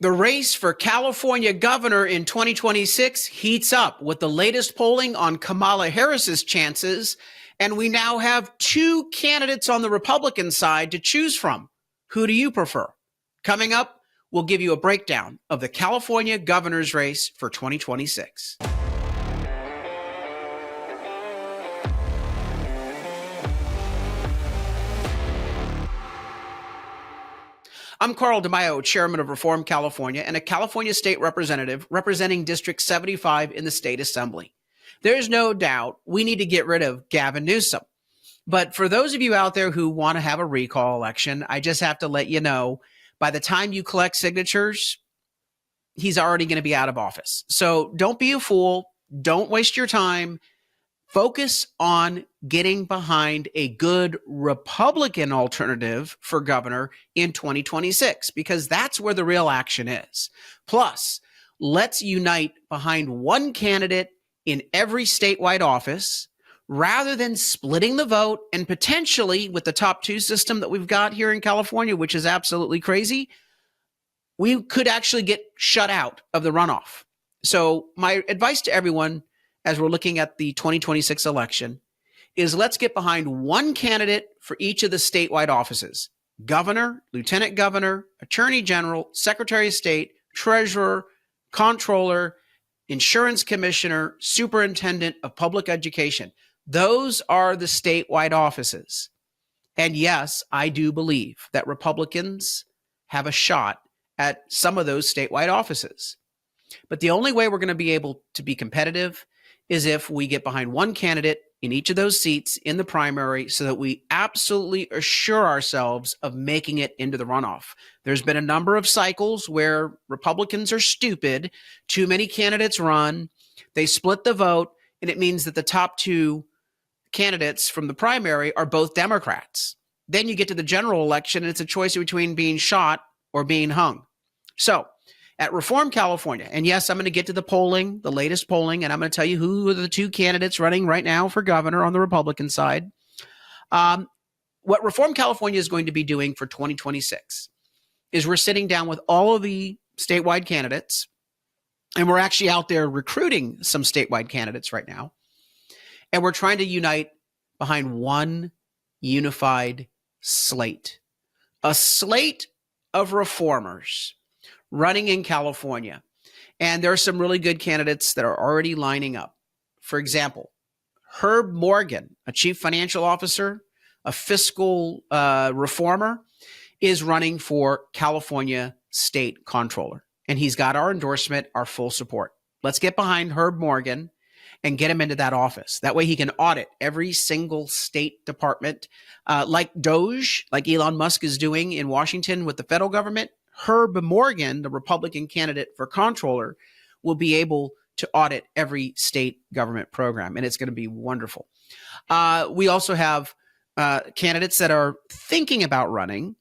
The race for California governor in 2026 heats up with the latest polling on Kamala Harris's chances, and we now have two candidates on the Republican side to choose from. Who do you prefer? Coming up, we'll give you a breakdown of the California governor's race for 2026. I'm Carl DeMaio, chairman of Reform California and a California state representative representing District 75 in the state assembly. There's no doubt we need to get rid of Gavin Newsom. But for those of you out there who want to have a recall election, I just have to let you know, by the time you collect signatures, he's already going to be out of office. So don't be a fool. Don't waste your time. Focus on getting behind a good Republican alternative for governor in 2026, because that's where the real action is. Plus, let's unite behind one candidate in every statewide office rather than splitting the vote and potentially, with the top two system that we've got here in California, which is absolutely crazy, we could actually get shut out of the runoff. So my advice to everyone as we're looking at the 2026 election is let's get behind one candidate for each of the statewide offices: governor, lieutenant governor, attorney general, secretary of state, treasurer, comptroller, insurance commissioner, superintendent of public education. Those are the statewide offices. And yes, I do believe that Republicans have a shot at some of those statewide offices. But the only way we're going to be able to be competitive is if we get behind one candidate in each of those seats in the primary so that we absolutely assure ourselves of making it into the runoff. There's been a number of cycles where Republicans are stupid. Too many candidates run. They split the vote, and it means that the top two candidates from the primary are both Democrats. Then you get to the general election, and it's a choice between being shot or being hung. So, at Reform California, and yes, I'm going to get to the polling, the latest polling, and I'm going to tell you who are the two candidates running right now for governor on the Republican side. What Reform California is going to be doing for 2026 is we're sitting down with all of the statewide candidates, and we're actually out there recruiting some statewide candidates right now, and we're trying to unite behind one unified slate, a slate of reformers running in California. And there are some really good candidates that are already lining up. For example, Herb Morgan, a chief financial officer, a fiscal reformer, is running for California state comptroller. And he's got our endorsement, our full support. Let's get behind Herb Morgan and get him into that office. That way he can audit every single state department, like DOGE, like Elon Musk is doing in Washington with the federal government. Herb Morgan, the Republican candidate for comptroller, will be able to audit every state government program, and it's going to be wonderful. We also have candidates that are thinking about running,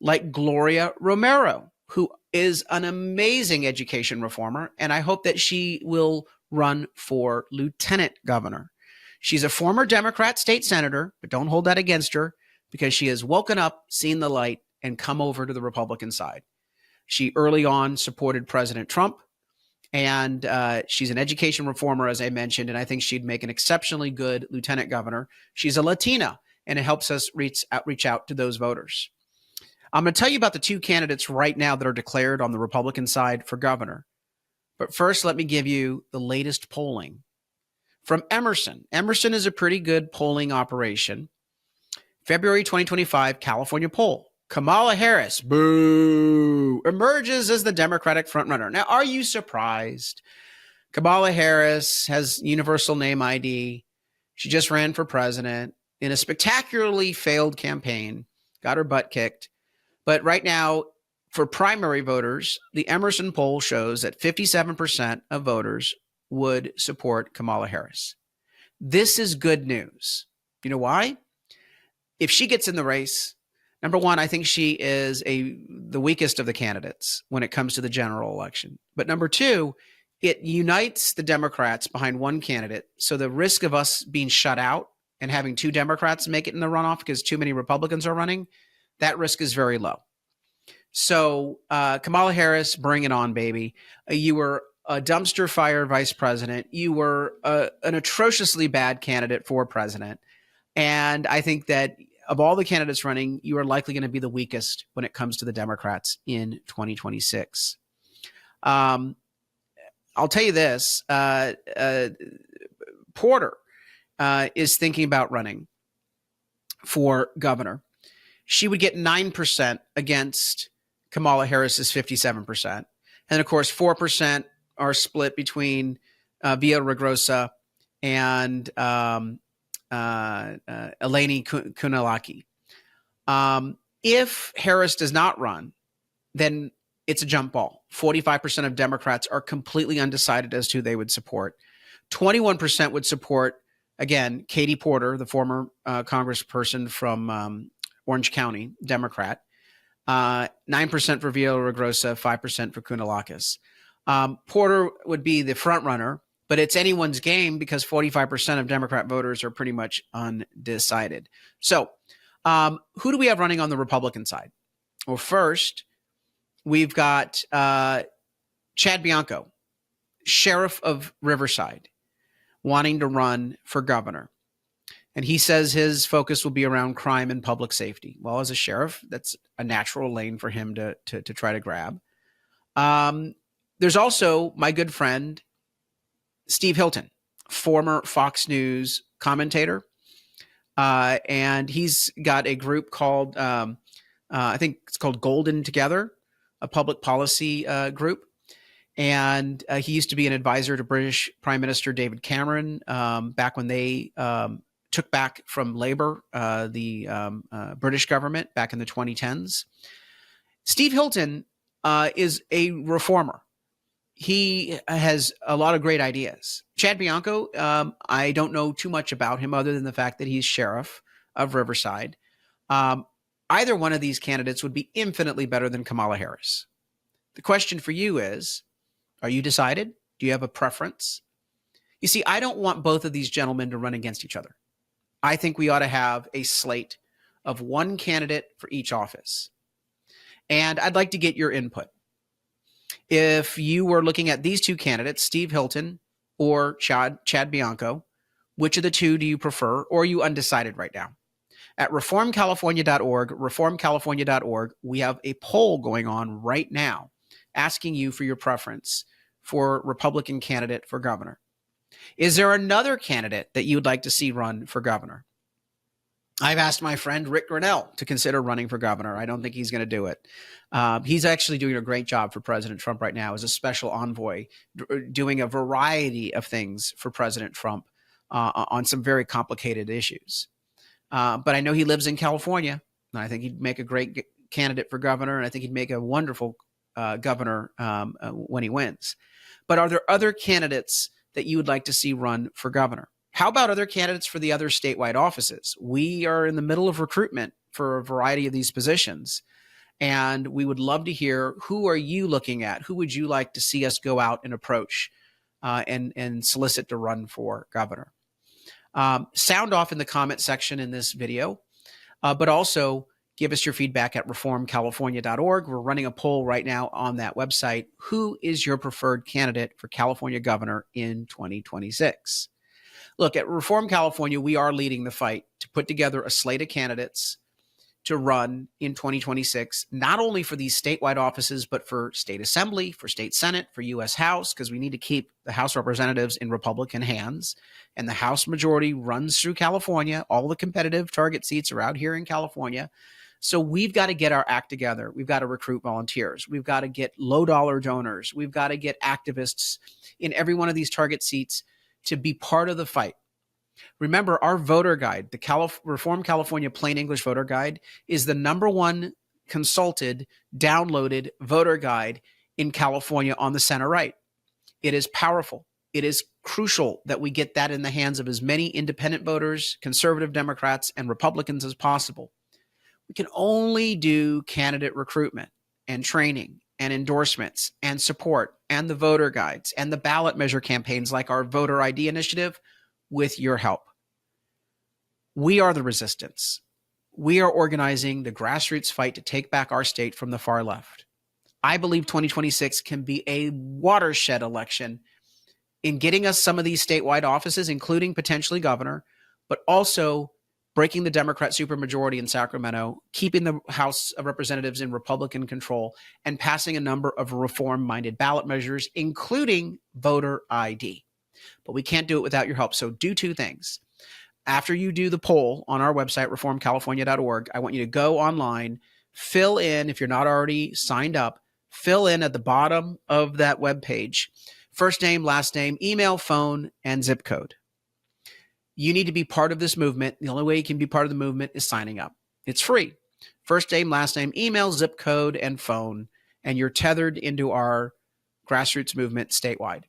like Gloria Romero, who is an amazing education reformer, and I hope that she will run for lieutenant governor. She's a former Democrat state senator, but don't hold that against her, because she has woken up, seen the light, and come over to the Republican side. She early on supported President Trump, and she's an education reformer, as I mentioned, and I think she'd make an exceptionally good lieutenant governor. She's a Latina, and it helps us reach out to those voters. I'm going to tell you about the two candidates right now that are declared on the Republican side for governor. But first, let me give you the latest polling from Emerson. Emerson is a pretty good polling operation. February 2025 California poll. Kamala Harris, boo, emerges as the Democratic frontrunner. Now, are you surprised? Kamala Harris has universal name ID. She just ran for president in a spectacularly failed campaign, got her butt kicked. But right now, for primary voters, the Emerson poll shows that 57% of voters would support Kamala Harris. This is good news. You know why? If she gets in the race, number one, I think she is the weakest of the candidates when it comes to the general election. But number two, it unites the Democrats behind one candidate. So the risk of us being shut out and having two Democrats make it in the runoff because too many Republicans are running, that risk is very low. So Kamala Harris, bring it on, baby. You were a dumpster fire vice president. You were an atrociously bad candidate for president. And I think that of all the candidates running, you are likely going to be the weakest when it comes to the Democrats in 2026. I'll tell you this, Porter is thinking about running for governor. She would get 9% against Kamala Harris's 57%. And of course, 4% are split between Villaraigosa and Eleni Kunalaki. If Harris does not run, then it's a jump ball. 45% of Democrats are completely undecided as to who they would support. 21% would support, again, Katie Porter, the former congressperson from Orange County, Democrat. 9% for Villaraigosa, 5% for Kounalakis. Porter would be the front runner, but it's anyone's game because 45% of Democrat voters are pretty much undecided. So who do we have running on the Republican side? Well, first, we've got Chad Bianco, sheriff of Riverside, wanting to run for governor. And he says his focus will be around crime and public safety. Well, as a sheriff, that's a natural lane for him to try to grab. There's also my good friend, Steve Hilton, former Fox News commentator. And he's got a group called, I think it's called Golden Together, a public policy group. And he used to be an advisor to British Prime Minister David Cameron back when they took back from Labour, the British government back in the 2010s. Steve Hilton is a reformer. He has a lot of great ideas. Chad Bianco, I don't know too much about him other than the fact that he's sheriff of Riverside. Either one of these candidates would be infinitely better than Kamala Harris. The question for you is, are you decided? Do you have a preference? You see, I don't want both of these gentlemen to run against each other. I think we ought to have a slate of one candidate for each office. And I'd like to get your input. If you were looking at these two candidates, Steve Hilton or Chad Bianco, which of the two do you prefer, or are you undecided right now? At reformcalifornia.org, we have a poll going on right now asking you for your preference for Republican candidate for governor. Is there another candidate that you'd like to see run for governor? I've asked my friend Rick Grinnell to consider running for governor. I don't think he's going to do it. He's actually doing a great job for President Trump right now as a special envoy, doing a variety of things for President Trump on some very complicated issues. But I know he lives in California, and I think he'd make a great candidate for governor, and I think he'd make a wonderful governor when he wins. But are there other candidates that you would like to see run for governor? How about other candidates for the other statewide offices? We are in the middle of recruitment for a variety of these positions, and we would love to hear, who are you looking at? Who would you like to see us go out and approach and solicit to run for governor? Sound off in the comment section in this video, but also give us your feedback at reformcalifornia.org. We're running a poll right now on that website. Who is your preferred candidate for California governor in 2026? Look, at Reform California, we are leading the fight to put together a slate of candidates to run in 2026, not only for these statewide offices, but for state assembly, for state senate, for U.S. House, because we need to keep the House representatives in Republican hands. And the House majority runs through California. All the competitive target seats are out here in California. So we've got to get our act together. We've got to recruit volunteers. We've got to get low-dollar donors. We've got to get activists in every one of these target seats to be part of the fight. Remember, our voter guide, the Reform California Plain English Voter Guide, is the #1 consulted, downloaded voter guide in California on the center right. It is powerful. It is crucial that we get that in the hands of as many independent voters, conservative Democrats, and Republicans as possible. We can only do candidate recruitment and training and endorsements and support and the voter guides and the ballot measure campaigns like our voter ID initiative with your help. We are the resistance. We are organizing the grassroots fight to take back our state from the far left. I believe 2026 can be a watershed election in getting us some of these statewide offices, including potentially governor, but also breaking the Democrat supermajority in Sacramento, keeping the House of Representatives in Republican control, and passing a number of reform-minded ballot measures, including voter ID. But we can't do it without your help. So do two things. After you do the poll on our website, reformcalifornia.org, I want you to go online, fill in, if you're not already signed up, fill in at the bottom of that webpage, first name, last name, email, phone, and zip code. You need to be part of this movement. The only way you can be part of the movement is signing up. It's free. First name, last name, email, zip code, and phone, and you're tethered into our grassroots movement statewide.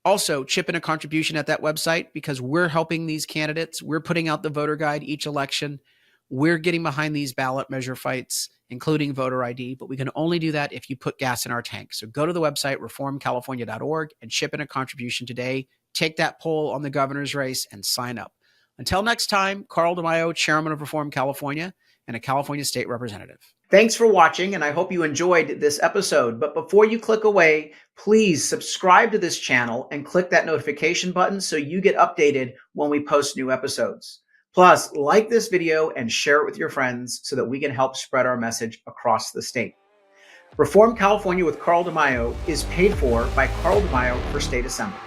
Also, chip in a contribution at that website because we're helping these candidates. We're putting out the voter guide each election. We're getting behind these ballot measure fights, including voter ID, but we can only do that if you put gas in our tank. So go to the website, reformcalifornia.org, and chip in a contribution today. Take that poll on the governor's race and sign up. Until next time, Carl DeMaio, Chairman of Reform California and a California State Representative. Thanks for watching, and I hope you enjoyed this episode. But before you click away, please subscribe to this channel and click that notification button so you get updated when we post new episodes. Plus, like this video and share it with your friends so that we can help spread our message across the state. Reform California with Carl DeMaio is paid for by Carl DeMaio for State Assembly.